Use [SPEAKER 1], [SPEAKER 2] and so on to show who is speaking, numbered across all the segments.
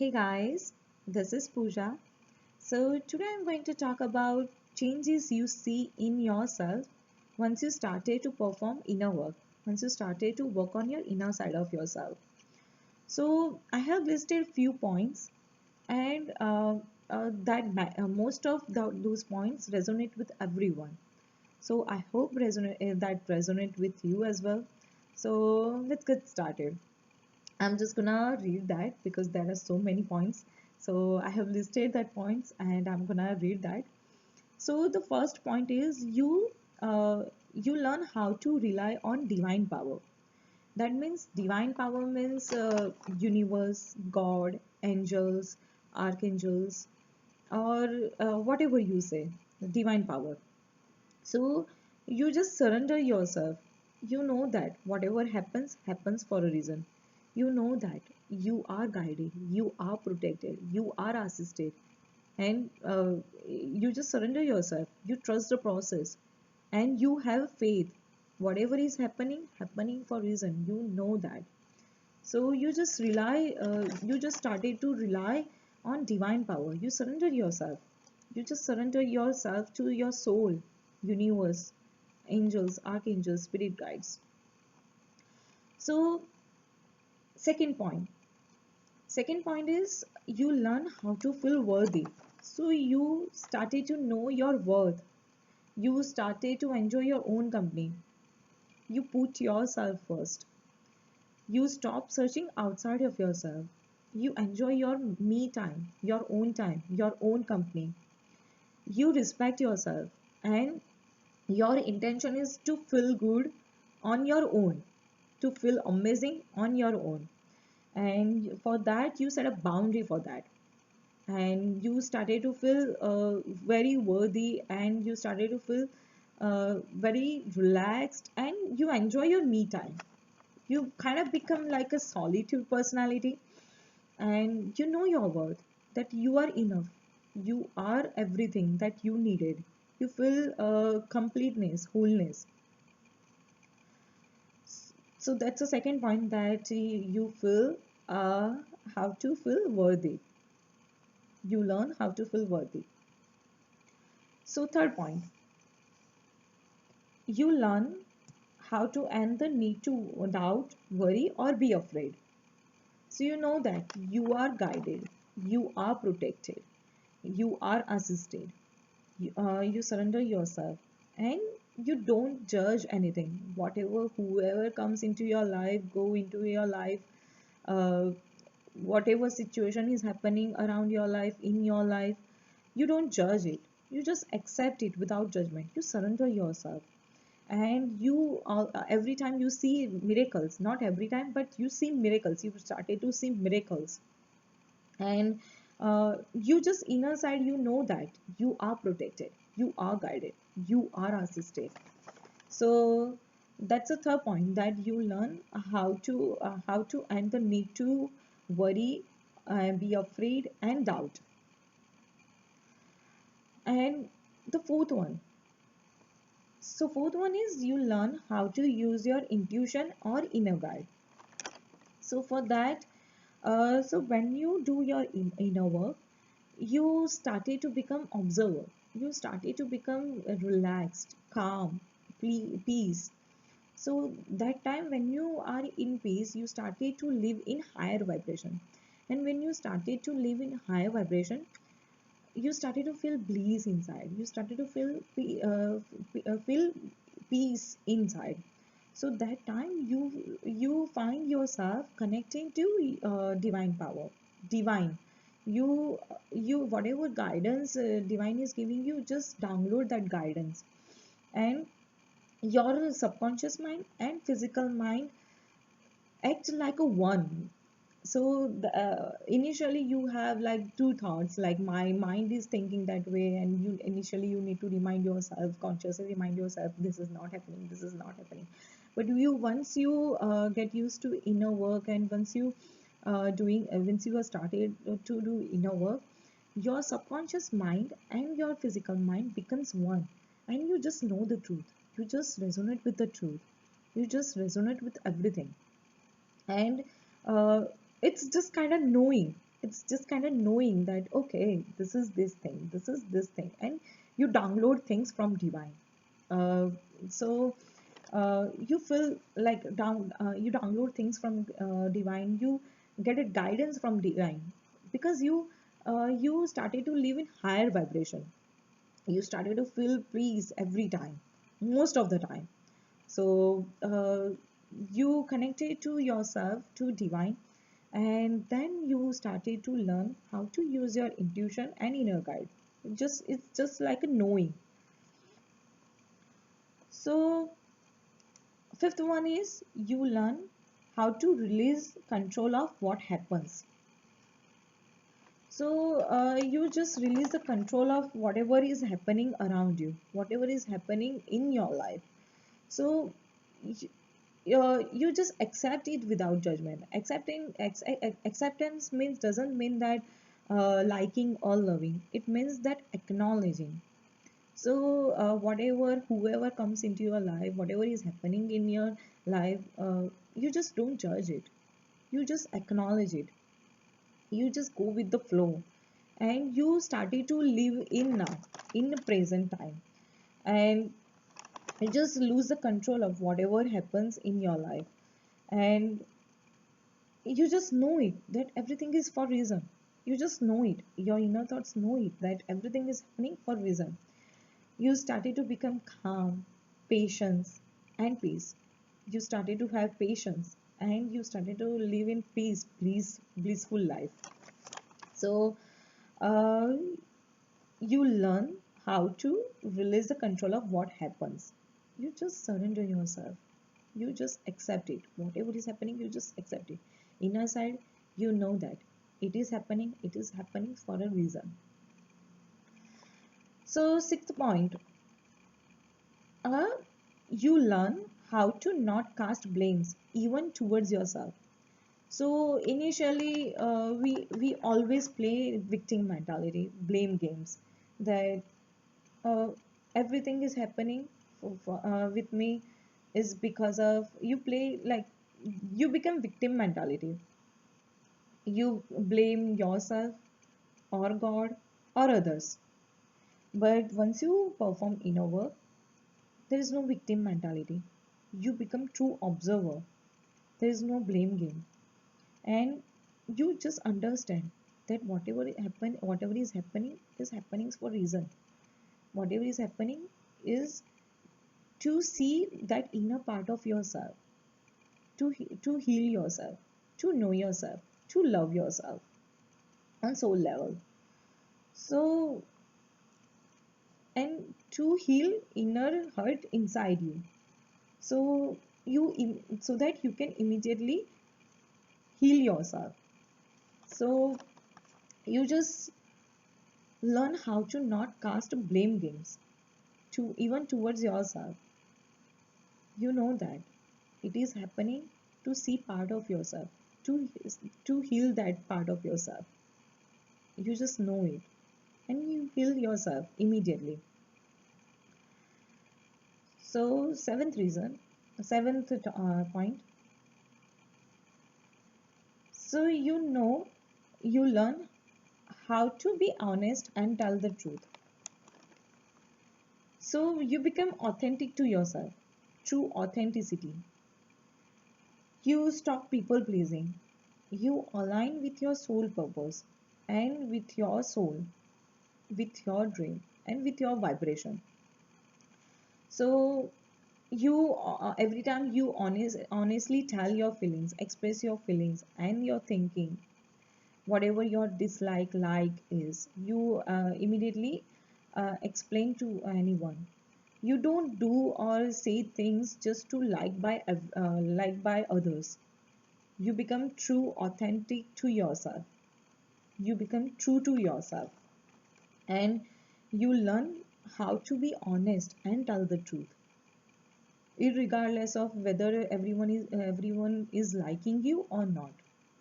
[SPEAKER 1] Hey guys, this is Pooja. So today I'm going to talk about changes you see in yourself once you started to perform inner work, once you started to work on your inner side of yourself. So I have listed few points and most of those points resonate with everyone. So I hope that resonate with you as well. So let's get started. I'm just gonna read that because there are so many points. So I have listed that points and I'm gonna read that. So the first point is you learn how to rely on divine power. That means divine power means universe, God, angels, archangels, or whatever you say, divine power. So you just surrender yourself. You know that whatever happens, happens for a reason. You know that you are guided, you are protected, you are assisted, and you just surrender yourself. You trust the process, and you have faith. Whatever is happening, happening for a reason. You know that. So you just rely. You just started to rely on divine power. You surrender yourself. You just surrender yourself to your soul, universe, angels, archangels, spirit guides. So, second point. Second point is you learn how to feel worthy. So, you started to know your worth. You started to enjoy your own company. You put yourself first. You stop searching outside of yourself. You enjoy your me time, your own company. You respect yourself, and your intention is to feel good on your own, to feel amazing on your own. And for that you set a boundary for that, and you started to feel very worthy, and you started to feel very relaxed, and you enjoy your me time. You kind of become like a solitude personality, and you know your worth, that you are enough, you are everything that you needed. You feel completeness, wholeness. So that's the second point, that you feel uh, how to feel worthy. You learn how to feel worthy. So third point, you learn how to end the need to doubt, worry, or be afraid. So you know that you are guided, you are protected, you are assisted. You surrender yourself, and you don't judge anything. Whatever, whoever comes into your life, go into your life, uh, whatever situation is happening around your life, in your life, you don't judge it. You just accept it without judgment. You surrender yourself, and every time you see miracles, not every time, but you see miracles, you started to see miracles. And you just inner side, you know that you are protected, you are guided, you are assisted. So that's the third point, that you learn how to end the need to worry, be afraid and doubt. And the fourth one is you learn how to use your intuition or inner guide. So for that, so when you do your inner work, you started to become observer. You started to become relaxed, calm, peace. So that time when you are in peace, you started to live in higher vibration. And when you started to live in higher vibration, you started to feel bliss inside. You started to feel peace inside. So that time you find yourself connecting to divine power, divine. You whatever guidance divine is giving you, just download that guidance. And your subconscious mind and physical mind act like a one. So initially you have like two thoughts, like my mind is thinking that way, and you initially you need to remind yourself, consciously remind yourself, this is not happening, this is not happening. But you once you get used to inner work, and once you have started to do inner work, your subconscious mind and your physical mind becomes one, and you just know the truth. You just resonate with the truth. You just resonate with everything. And uh, it's just kind of knowing. It's just kind of knowing that okay, this is this thing, this is this thing, and you download things from divine. uh, so you feel like you download things from divine, you get a guidance from divine, because you started to live in higher vibration, you started to feel peace every time, most of the time. So you connected to yourself, to divine, and then you started to learn how to use your intuition and inner guide. Just it's just like a knowing. So fifth one is you learn how to release control of what happens. So you just release the control of whatever is happening around you, whatever is happening in your life. So you just accept it without judgment. Acceptance means doesn't mean that liking or loving. It means that acknowledging. So whatever whoever comes into your life, whatever is happening in your life, you just don't judge it. You just acknowledge it. You just go with the flow, and you started to live in now, in the present time, and you just lose the control of whatever happens in your life, and you just know it that everything is for reason. You just know it, your inner thoughts know it that everything is happening for reason. You started to become calm, patience, and peace. You started to have patience, and you started to live in peace, blissful life. So uh, you learn how to release the control of what happens. You just surrender yourself, you just accept it, whatever is happening you just accept it. Inner side, you know that it is happening for a reason. So sixth point, uh, you learn how to not cast blames even towards yourself. So initially we always play victim mentality, blame games, that uh, everything is happening with me is because of you play like you become victim mentality. You blame yourself or God or others. But once you perform inner work, there is no victim mentality. You become true observer. There is no blame game. And you just understand that whatever is happening for reason. Whatever is happening is to see that inner part of yourself, to heal yourself, to know yourself, to love yourself on soul level. So and to heal inner hurt inside you. So so that you can immediately heal yourself. So you just learn how to not cast blame games to even towards yourself. You know that it is happening to see part of yourself, to to heal that part of yourself. You just know it, and you heal yourself immediately. So seventh point. So you learn how to be honest and tell the truth. So you become authentic to yourself. True authenticity. You stop people pleasing. You align with your soul purpose and with your soul, with your dream, and with your vibration. So you every time you honestly tell your feelings, express your feelings and your thinking, whatever your like is, you immediately explain to anyone. You don't do or say things just to like by others. You become true authentic to yourself. You become true to yourself, and you learn how to be honest and tell the truth, regardless of whether everyone is liking you or not.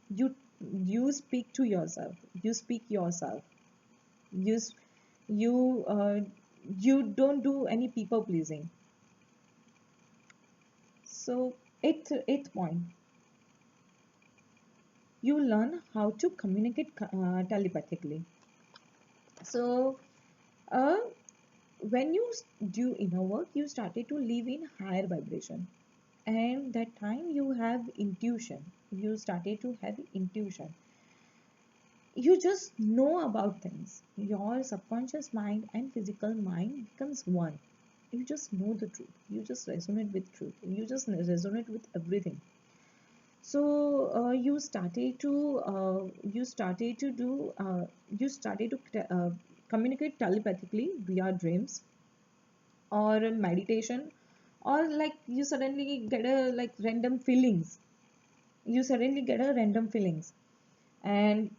[SPEAKER 1] You speak to yourself, you speak yourself, you s- you you don't do any people pleasing. So eighth point, you learn how to communicate telepathically. So uh, when you do inner work, you started to live in higher vibration, and that time you have intuition. You started to have intuition. You just know about things. Your subconscious mind and physical mind becomes one. You just know the truth. You just resonate with truth. You just resonate with everything. So you started to communicate telepathically via dreams or meditation, or like you suddenly get a like random feelings. You suddenly get a random feelings, and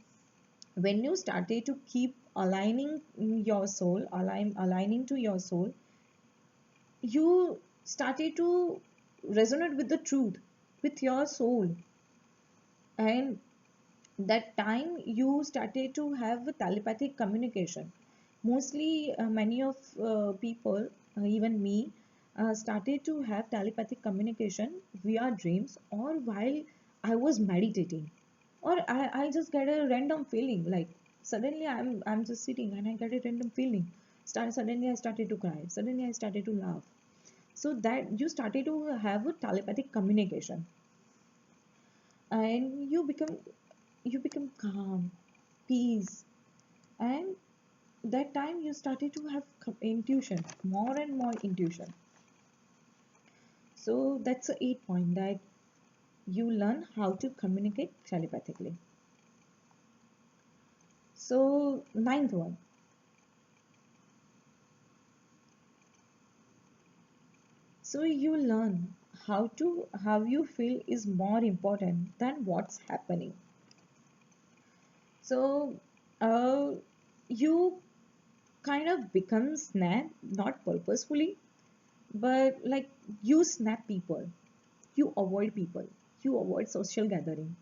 [SPEAKER 1] when you started to keep aligning your soul, aligning to your soul, you started to resonate with the truth, with your soul, and that time you started to have telepathic communication. Mostly many of people, even me, started to have telepathic communication via dreams or while I was meditating, or I just get a random feeling, like suddenly I'm just sitting and I get a random feeling. Suddenly I started to cry, suddenly I started to laugh. So that you started to have a telepathic communication, and you become calm, peace, and that time you started to have intuition, more and more intuition. So that's the 8 point, that you learn how to communicate telepathically. So ninth one, so you learn how you feel is more important than what's happening. So uh, you kind of become snap, not purposefully, but like you snap people, you avoid people, you avoid social gathering.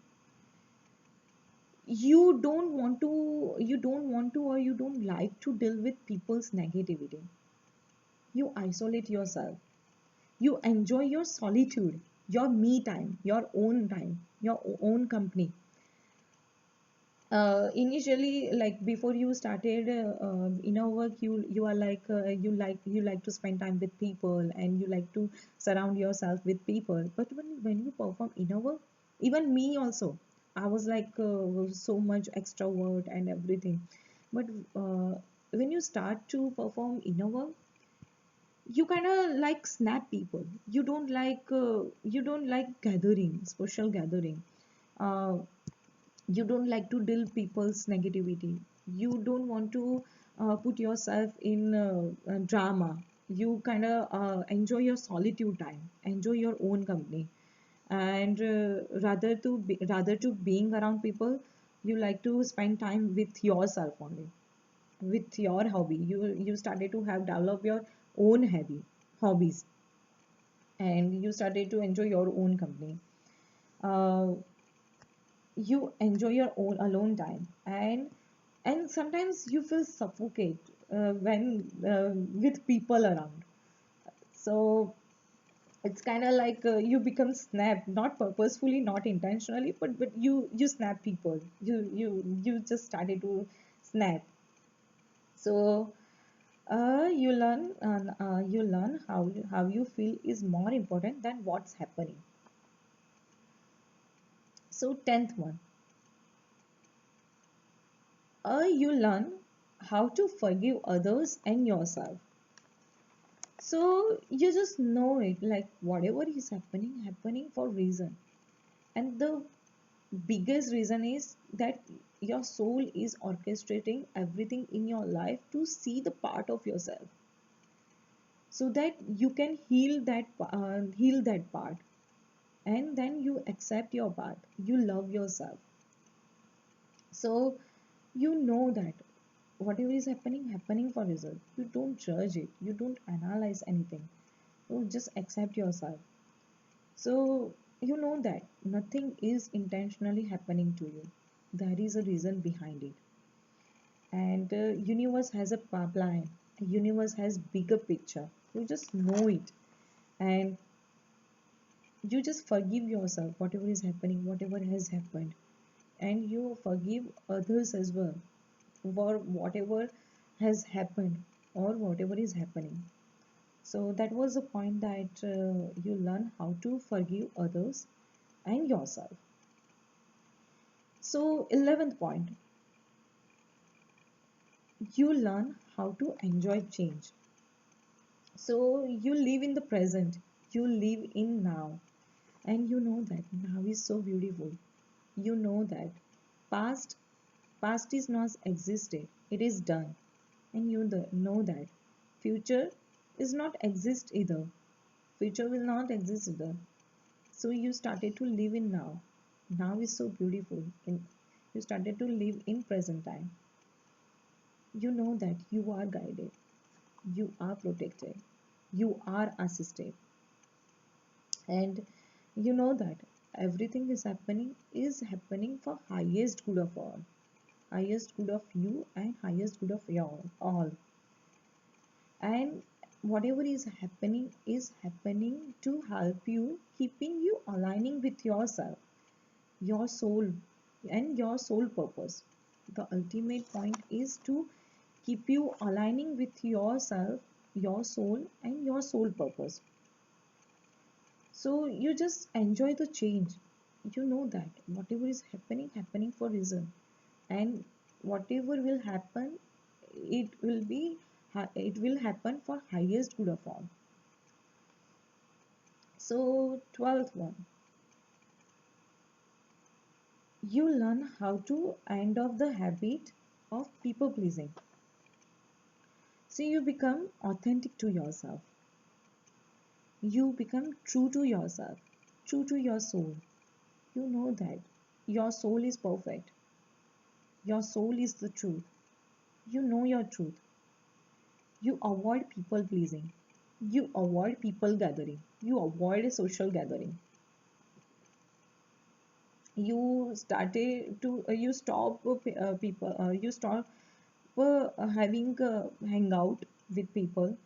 [SPEAKER 1] You don't want to or you don't like to deal with people's negativity. You isolate yourself. You enjoy your solitude, your me time, your own time, your own company. Initially, like before you started inner work, you are like you like to spend time with people, and you like to surround yourself with people. But when you perform inner work, even me also, I was like so much extrovert and everything. But uh, when you start to perform inner work, you kind of like snap people. You don't like gathering, social gathering. uh, you don't like to deal people's negativity. You don't want to put yourself in drama. You kind of enjoy your solitude time, enjoy your own company, and rather to being around people, you like to spend time with yourself only, with your hobby. You started to have develop your own hobbies, and you started to enjoy your own company. uh, you enjoy your own alone time, and sometimes you feel suffocate when with people around. So it's kind of like you become snap, not purposefully, not intentionally, but you snap people. You just started to snap. So you learn how you feel is more important than what's happening. So 10th one, you learn how to forgive others and yourself. So you just know it, like whatever is happening for reason. And the biggest reason is that your soul is orchestrating everything in your life to see the part of yourself, so that you can heal that part, and then you accept your part, you love yourself. So you know that whatever is happening for result. You don't judge it, you don't analyze anything, you just accept yourself. So you know that nothing is intentionally happening to you. There is a reason behind it. And universe has a plan. Universe has bigger picture. You just know it. And you just forgive yourself, whatever is happening, whatever has happened. and you forgive others as well for whatever has happened or whatever is happening. So that was the point, that you learn how to forgive others and yourself. So 11th point, you learn how to enjoy change. So you live in the present, you live in now, and you know that now is so beautiful. You know that past past is not existed, it is done, and you know that future is not exist either. Future will not exist either. So you started to live in now. Now is so beautiful. You started to live in present time. You know that you are guided, you are protected, you are assisted, and you know that everything is happening for highest good of all, highest good of you and highest good of your all. And whatever is happening to help you, keeping you aligning with yourself, your soul, and your soul purpose. The ultimate point is to keep you aligning with yourself, your soul, and your soul purpose. So you just enjoy the change. You know that whatever is happening for reason, and whatever will happen, it will be it will happen for highest good of all. So 12th one, you learn how to end off the habit of people pleasing. So you become authentic to yourself. You become true to yourself, true to your soul. You know that your soul is perfect. Your soul is the truth. You know your truth. You avoid people pleasing. You avoid people gathering. You avoid a social gathering. You started to you stop people. You stop having hangout with people,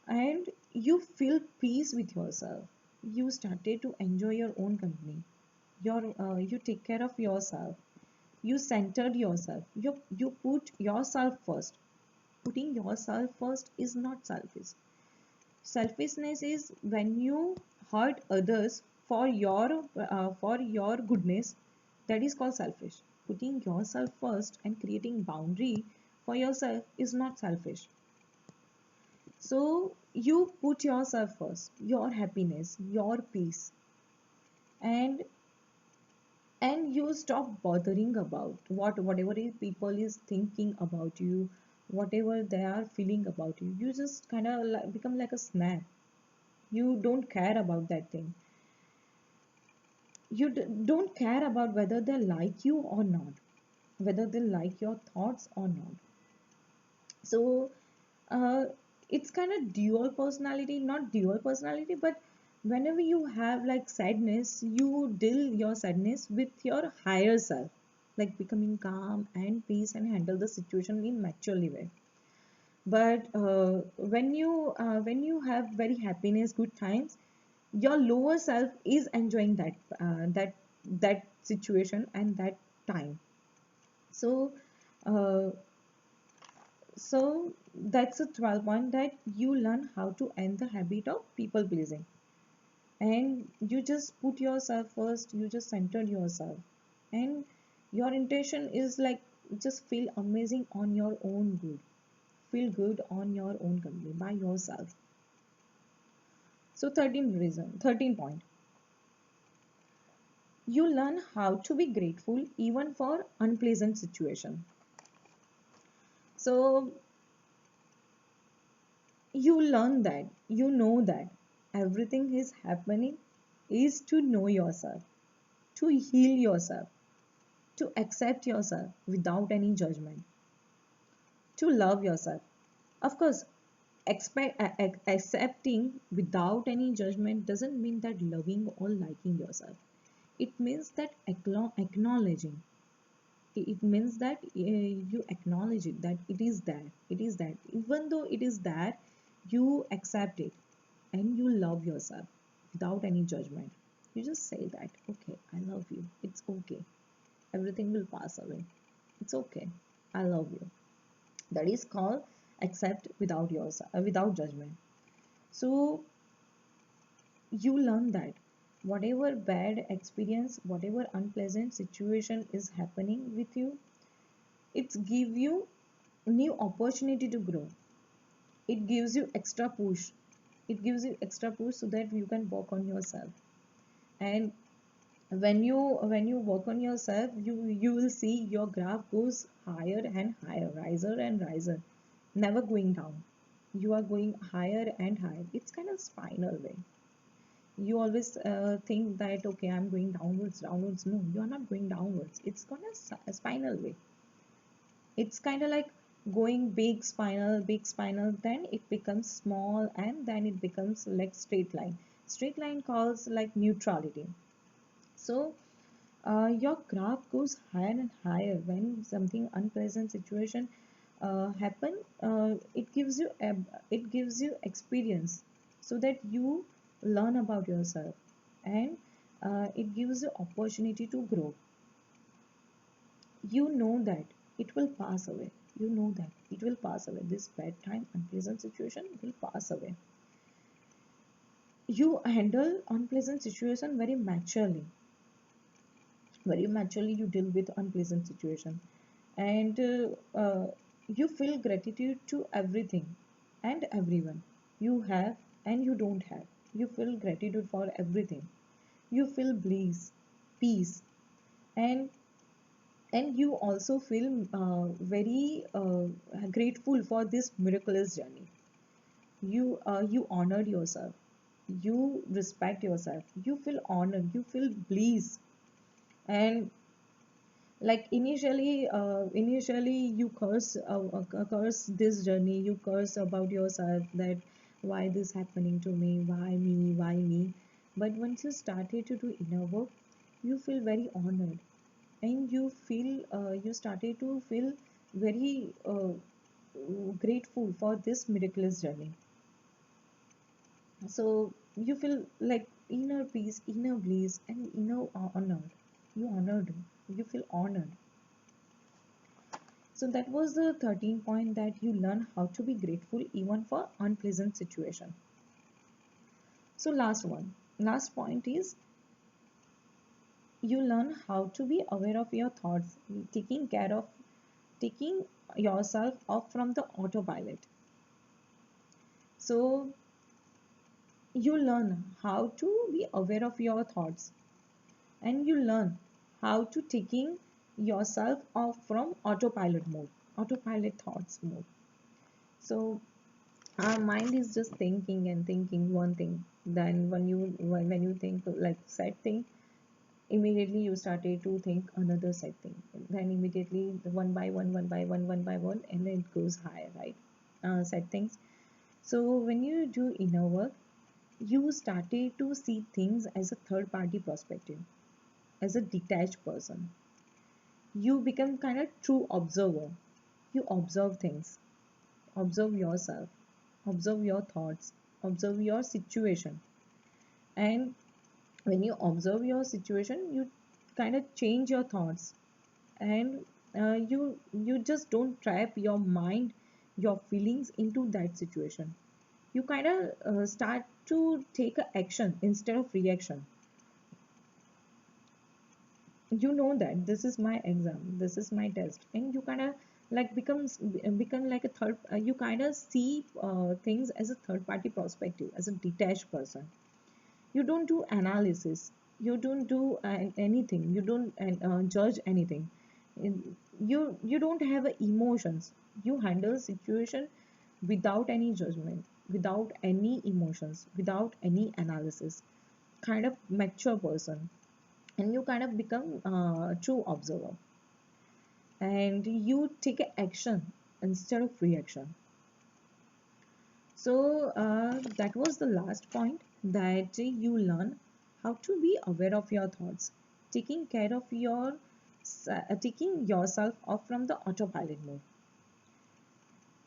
[SPEAKER 1] and you feel peace with yourself. You started to enjoy your own company. You take care of yourself. You centered yourself. You put yourself first. Putting yourself first is not selfish. Selfishness is when you hurt others for your goodness. That is called selfish. Putting yourself first and creating boundary for yourself is not selfish. So you put yourself first, your happiness, your peace, and you stop bothering about whatever people is thinking about you, whatever they are feeling about you. You just kind of become like a snack. You don't care about that thing. You don't care about whether they like you or not, whether they like your thoughts or not. So uh, it's kind of dual personality, not dual personality, but whenever you have like sadness, you deal your sadness with your higher self, like becoming calm and peace and handle the situation in maturely way. But when you have very happiness, good times, your lower self is enjoying that situation and that time. So uh, that's a 12 one, that you learn how to end the habit of people pleasing, and you just put yourself first. You just centered yourself, and your intention is like just feel amazing on your own good, feel good on your own company by yourself. So 13 point, you learn how to be grateful even for unpleasant situation. So you learn that, you know that everything is happening is to know yourself, to heal yourself, to accept yourself without any judgment, to love yourself. Of course, accepting without any judgment doesn't mean that loving or liking yourself. It means that acknowledging. It means that you acknowledge it, that it is there. It is that. Even though it is there, you accept it and you love yourself without any judgment. You just say that, okay, I love you. It's okay. everything will pass away. It's okay. I love you. That is called accept without yourself, without judgment. So you learn that whatever bad experience, whatever unpleasant situation is happening with you, it's give you new opportunity to grow. It gives you extra push. It gives you extra push so that you can work on yourself. And when you work on yourself, you will see your graph goes higher and higher, riser and riser, never going down. You are going higher and higher. It's kind of spinal way. You always think that okay, I'm going downwards, downwards. No, you are not going downwards. It's gonna spinal way. It's kind of like going big spinal, then it becomes small, and then it becomes like straight line. Straight line calls like neutrality. So your graph goes higher and higher when something unpleasant situation happen. It gives you experience so that you learn about yourself, and it gives you opportunity to grow. You know that it will pass away. You know that it will pass away. This bad time, unpleasant situation will pass away. You handle unpleasant situation very maturely. Very maturely you deal with unpleasant situation, and you feel gratitude to everything and everyone you have and you don't have. You feel gratitude for everything. You feel bliss, peace, and you also feel very grateful for this miraculous journey. You honored yourself. You respect yourself. You feel honored. You feel bliss. And like initially you curse this journey. You curse about yourself that why this happening to me, why me. But once you started to do inner work, you feel very honored, and you started to feel very grateful for this miraculous journey. So you feel like inner peace, inner bliss, and inner honor. You honored. You feel honored. So that was the 13 point, that you learn how to be grateful even for unpleasant situation. So last point is you learn how to be aware of your thoughts, taking yourself off from the autopilot. So you learn how to be aware of your thoughts, and you learn how to taking yourself off from autopilot thoughts mode. So our mind is just thinking and thinking one thing. Then when you think like sad thing, immediately you started to think another sad thing. Then immediately one by one, and then it goes higher, right? Sad things. So when you do inner work, you started to see things as a third party perspective, as a detached person. You become kind of true observer. You observe things, observe yourself, observe your thoughts, observe your situation. And when you observe your situation, you kind of change your thoughts, and you just don't trap your mind, your feelings into that situation. You kind of start to take a action instead of reaction. You know that this is my exam, this is my test, and you kind of like become like a third, you kind of see things as a third party perspective, as a detached person. You don't do analysis, you don't do anything, you don't judge anything. You don't have emotions. You handle situation without any judgment, without any emotions, without any analysis. Kind of mature person, and you kind of become true observer, and you take action instead of reaction. So that was the last point, that you learn how to be aware of your thoughts, taking care of taking yourself off from the autopilot mode.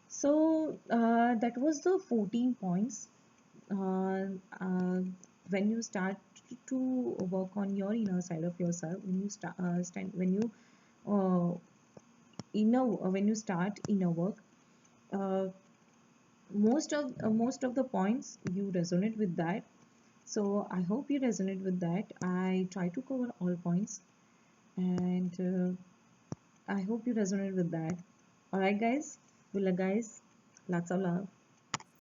[SPEAKER 1] So that was the 14 points. Uh, uh, when you start to work on your inner side of yourself when you start stand when you uh, when you start inner work. uh, most of the points you resonate with that, so I hope you resonate with that. I try to cover all points, and I hope you resonate with that. All right, guys. Good luck, guys. Lots of love.